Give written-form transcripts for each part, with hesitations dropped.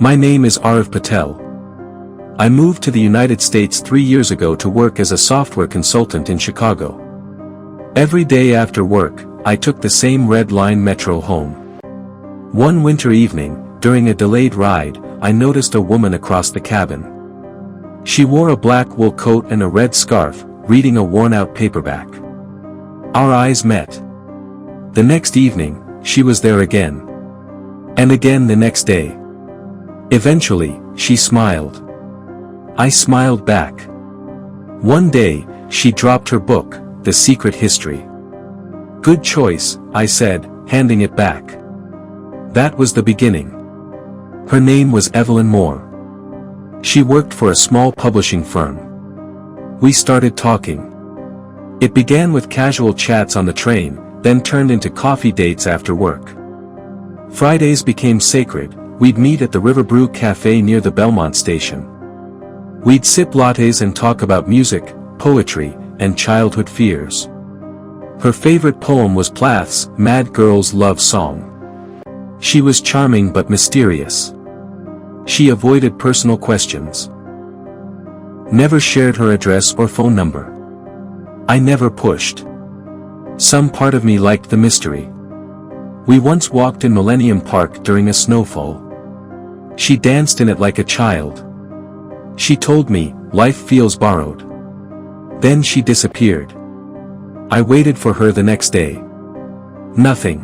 My name is Arif Patel. I moved to the United States 3 years ago to work as a software consultant in Chicago. Every day after work, I took the same Red Line metro home. One winter evening, during a delayed ride, I noticed a woman across the cabin. She wore a black wool coat and a red scarf, reading a worn-out paperback. Our eyes met. The next evening, she was there again. And again the next day. Eventually, she smiled. I smiled back. One day, she dropped her book, The Secret History. "Good choice," I said, handing it back. That was the beginning. Her name was Evelyn Moore. She worked for a small publishing firm. We started talking. It began with casual chats on the train, then turned into coffee dates after work. Fridays became sacred. We'd meet at the River Brew Cafe near the Belmont station. We'd sip lattes and talk about music, poetry, and childhood fears. Her favorite poem was Plath's Mad Girl's Love Song. She was charming but mysterious. She avoided personal questions. Never shared her address or phone number. I never pushed. Some part of me liked the mystery. We once walked in Millennium Park during a snowfall. She danced in it like a child. She told me, life feels borrowed. Then she disappeared. I waited for her the next day. Nothing.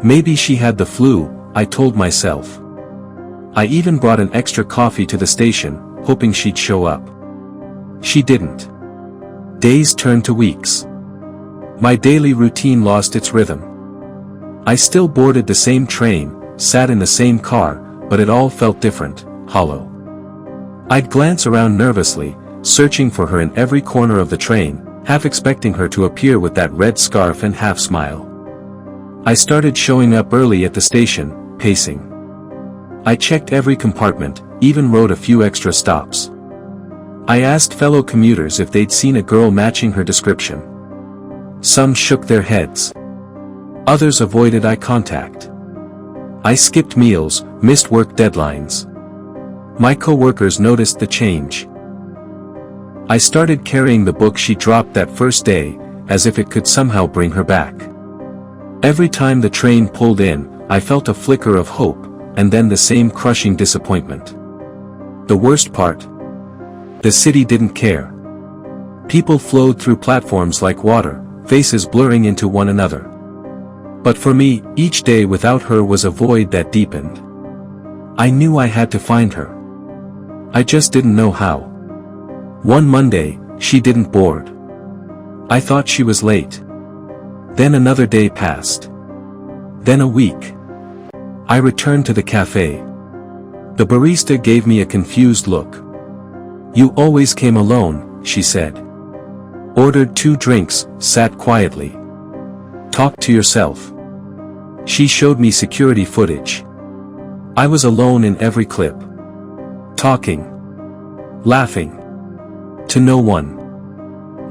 Maybe she had the flu, I told myself. I even brought an extra coffee to the station, hoping she'd show up. She didn't. Days turned to weeks. My daily routine lost its rhythm. I still boarded the same train, sat in the same car, but it all felt different, hollow. I'd glance around nervously, searching for her in every corner of the train, half expecting her to appear with that red scarf and half smile. I started showing up early at the station, pacing. I checked every compartment, even rode a few extra stops. I asked fellow commuters if they'd seen a girl matching her description. Some shook their heads. Others avoided eye contact. I skipped meals, missed work deadlines. My co-workers noticed the change. I started carrying the book she dropped that first day, as if it could somehow bring her back. Every time the train pulled in, I felt a flicker of hope, and then the same crushing disappointment. The worst part? The city didn't care. People flowed through platforms like water, faces blurring into one another. But for me, each day without her was a void that deepened. I knew I had to find her. I just didn't know how. One Monday, she didn't board. I thought she was late. Then another day passed. Then a week. I returned to the cafe. The barista gave me a confused look. "You always came alone," she said. Ordered 2 drinks, sat quietly. "Talk to yourself." She showed me security footage. I was alone in every clip. Talking. Laughing. To no one.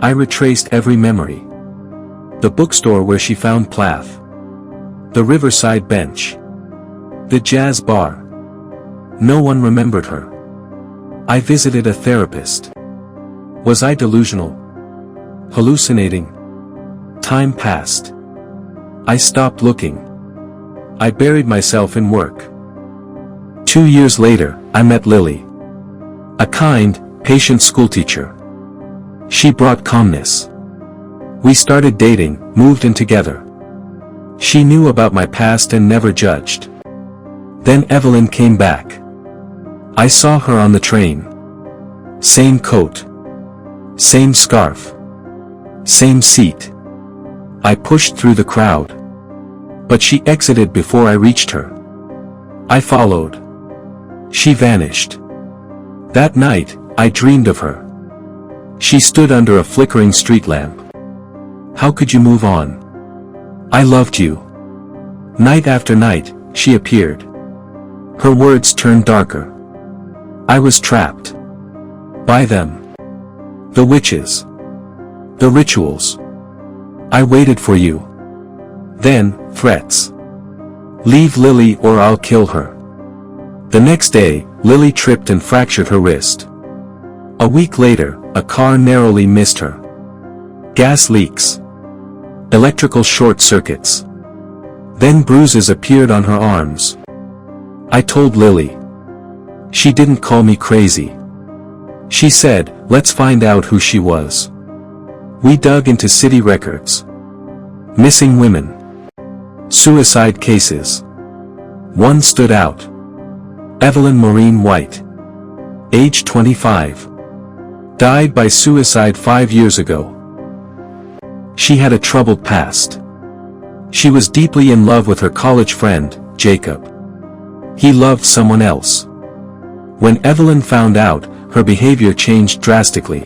I retraced every memory. The bookstore where she found Plath. The riverside bench. The jazz bar. No one remembered her. I visited a therapist. Was I delusional? Hallucinating? Time passed. I stopped looking. I buried myself in work. 2 years later, I met Lily. A kind, patient schoolteacher. She brought calmness. We started dating, moved in together. She knew about my past and never judged. Then Evelyn came back. I saw her on the train. Same coat. Same scarf. Same seat. I pushed through the crowd. But she exited before I reached her. I followed. She vanished. That night, I dreamed of her. She stood under a flickering street lamp. How could you move on? I loved you. Night after night, she appeared. Her words turned darker. I was trapped. By them. The witches. The rituals. I waited for you. Then, threats. Leave Lily or I'll kill her. The next day, Lily tripped and fractured her wrist. A week later, a car narrowly missed her. Gas leaks. Electrical short circuits. Then bruises appeared on her arms. I told Lily. She didn't call me crazy. She said, let's find out who she was. We dug into city records. Missing women. Suicide cases. One stood out. Evelyn Maureen White. Age 25. Died by suicide 5 years ago. She had a troubled past. She was deeply in love with her college friend, Jacob. He loved someone else. When Evelyn found out, her behavior changed drastically.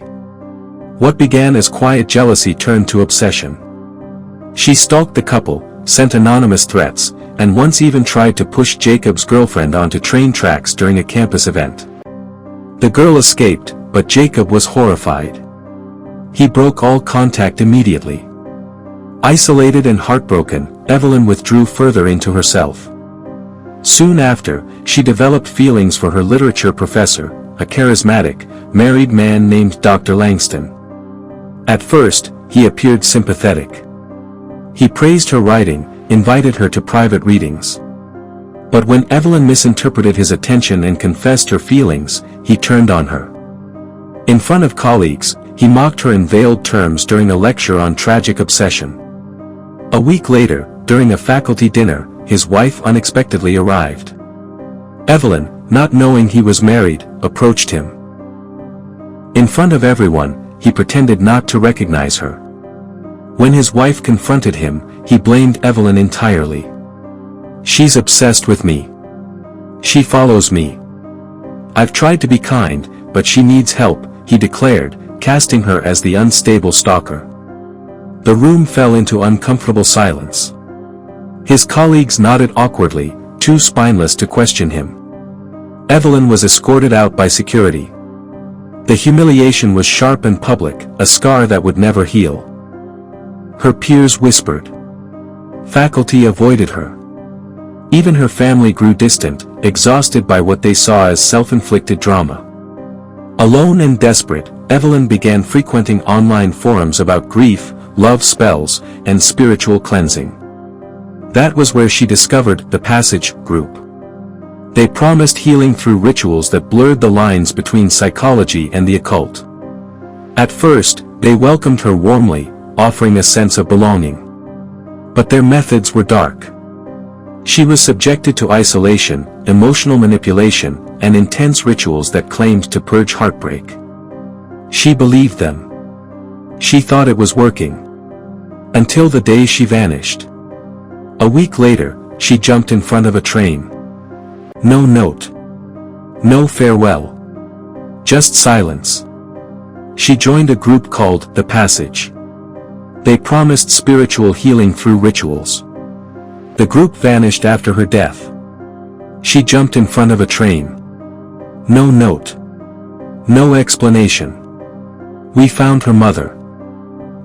What began as quiet jealousy turned to obsession. She stalked the couple, sent anonymous threats, and once even tried to push Jacob's girlfriend onto train tracks during a campus event. The girl escaped, but Jacob was horrified. He broke all contact immediately. Isolated and heartbroken, Evelyn withdrew further into herself. Soon after, she developed feelings for her literature professor, a charismatic, married man named Dr. Langston. At first, he appeared sympathetic. He praised her writing, invited her to private readings. But when Evelyn misinterpreted his attention and confessed her feelings, he turned on her. In front of colleagues, he mocked her in veiled terms during a lecture on tragic obsession. A week later, during a faculty dinner, his wife unexpectedly arrived. Evelyn, not knowing he was married, approached him. In front of everyone, he pretended not to recognize her. When his wife confronted him, he blamed Evelyn entirely. She's obsessed with me. She follows me. I've tried to be kind, but she needs help, he declared, casting her as the unstable stalker. The room fell into uncomfortable silence. His colleagues nodded awkwardly, too spineless to question him. Evelyn was escorted out by security. The humiliation was sharp and public, a scar that would never heal. Her peers whispered. Faculty avoided her. Even her family grew distant, exhausted by what they saw as self-inflicted drama. Alone and desperate, Evelyn began frequenting online forums about grief, love spells, and spiritual cleansing. That was where she discovered the Passage group. They promised healing through rituals that blurred the lines between psychology and the occult. At first, they welcomed her warmly, offering a sense of belonging. But their methods were dark. She was subjected to isolation, emotional manipulation, and intense rituals that claimed to purge heartbreak. She believed them. She thought it was working. Until the day she vanished. A week later, she jumped in front of a train. No note. No farewell. Just silence. She joined a group called The Passage. They promised spiritual healing through rituals. The group vanished after her death. She jumped in front of a train. No note. No explanation. We found her mother.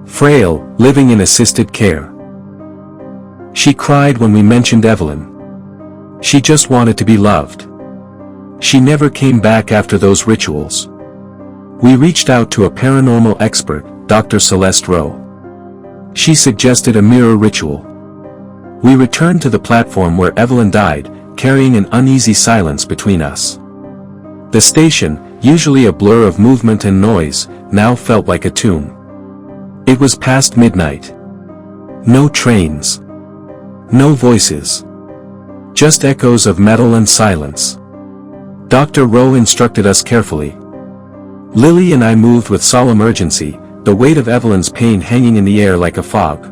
Frail, living in assisted care. She cried when we mentioned Evelyn. She just wanted to be loved. She never came back after those rituals. We reached out to a paranormal expert, Dr. Celeste Rowe. She suggested a mirror ritual. We returned to the platform where Evelyn died, carrying an uneasy silence between us. The station, usually a blur of movement and noise, now felt like a tomb. It was past midnight. No trains. No voices. Just echoes of metal and silence. Dr. Rowe instructed us carefully. Lily and I moved with solemn urgency, the weight of Evelyn's pain hanging in the air like a fog.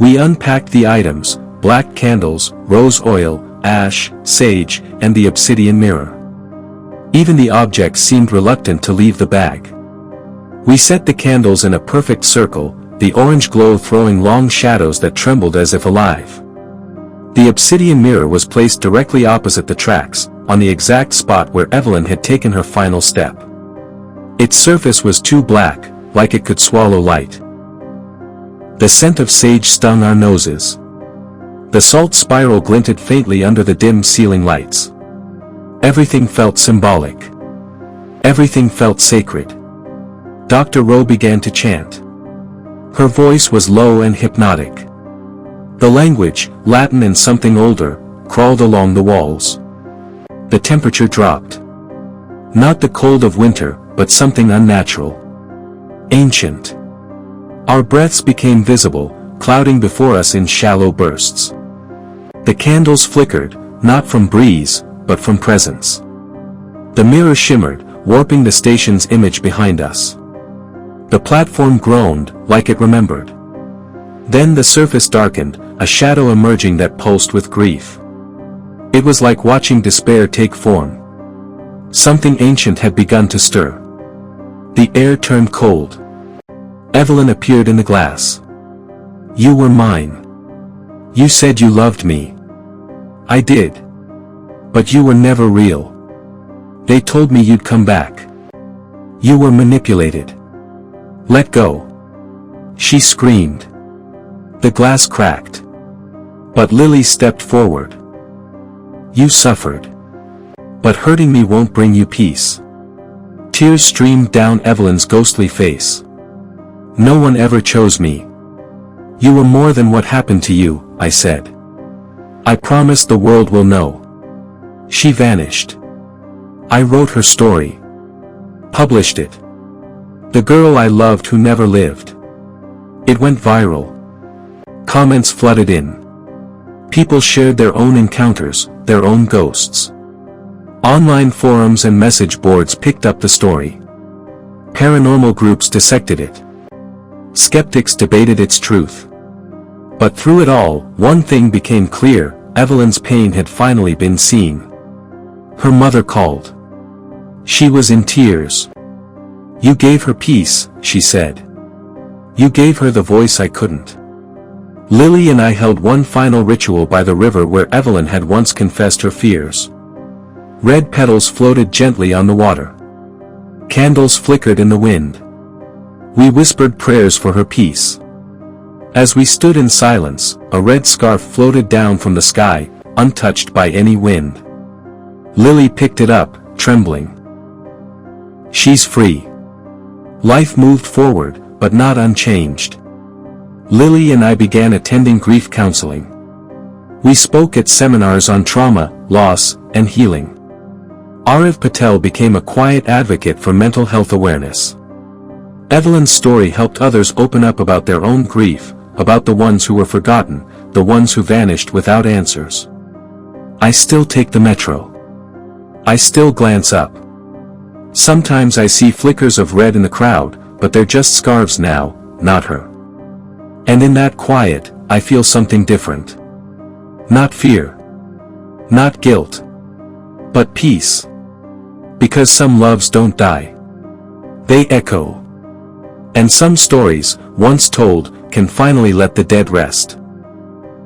We unpacked the items, black candles, rose oil, ash, sage, and the obsidian mirror. Even the objects seemed reluctant to leave the bag. We set the candles in a perfect circle, the orange glow throwing long shadows that trembled as if alive. The obsidian mirror was placed directly opposite the tracks, on the exact spot where Evelyn had taken her final step. Its surface was too black, like it could swallow light. The scent of sage stung our noses. The salt spiral glinted faintly under the dim ceiling lights. Everything felt symbolic. Everything felt sacred. Dr. Rowe began to chant. Her voice was low and hypnotic. The language, Latin and something older, crawled along the walls. The temperature dropped. Not the cold of winter, but something unnatural. Ancient. Our breaths became visible, clouding before us in shallow bursts. The candles flickered, not from breeze, but from presence. The mirror shimmered, warping the station's image behind us. The platform groaned, like it remembered. Then the surface darkened, a shadow emerging that pulsed with grief. It was like watching despair take form. Something ancient had begun to stir. The air turned cold. Evelyn appeared in the glass. You were mine. You said you loved me. I did. But you were never real. They told me you'd come back. You were manipulated. Let go. She screamed. The glass cracked. But Lily stepped forward. You suffered. But hurting me won't bring you peace. Tears streamed down Evelyn's ghostly face. No one ever chose me. You were more than what happened to you, I said. I promise the world will know. She vanished. I wrote her story. Published it. The girl I loved who never lived. It went viral. Comments flooded in. People shared their own encounters, their own ghosts. Online forums and message boards picked up the story. Paranormal groups dissected it. Skeptics debated its truth. But through it all, one thing became clear: Evelyn's pain had finally been seen. Her mother called. She was in tears. You gave her peace, she said. You gave her the voice I couldn't. Lily and I held one final ritual by the river where Evelyn had once confessed her fears. Red petals floated gently on the water. Candles flickered in the wind. We whispered prayers for her peace. As we stood in silence, a red scarf floated down from the sky, untouched by any wind. Lily picked it up, trembling. She's free. Life moved forward, but not unchanged. Lily and I began attending grief counseling. We spoke at seminars on trauma, loss, and healing. Arav Patel became a quiet advocate for mental health awareness. Evelyn's story helped others open up about their own grief, about the ones who were forgotten, the ones who vanished without answers. I still take the metro. I still glance up. Sometimes I see flickers of red in the crowd, but they're just scarves now, not her. And in that quiet, I feel something different. Not fear. Not guilt. But peace. Because some loves don't die. They echo. And some stories, once told, can finally let the dead rest.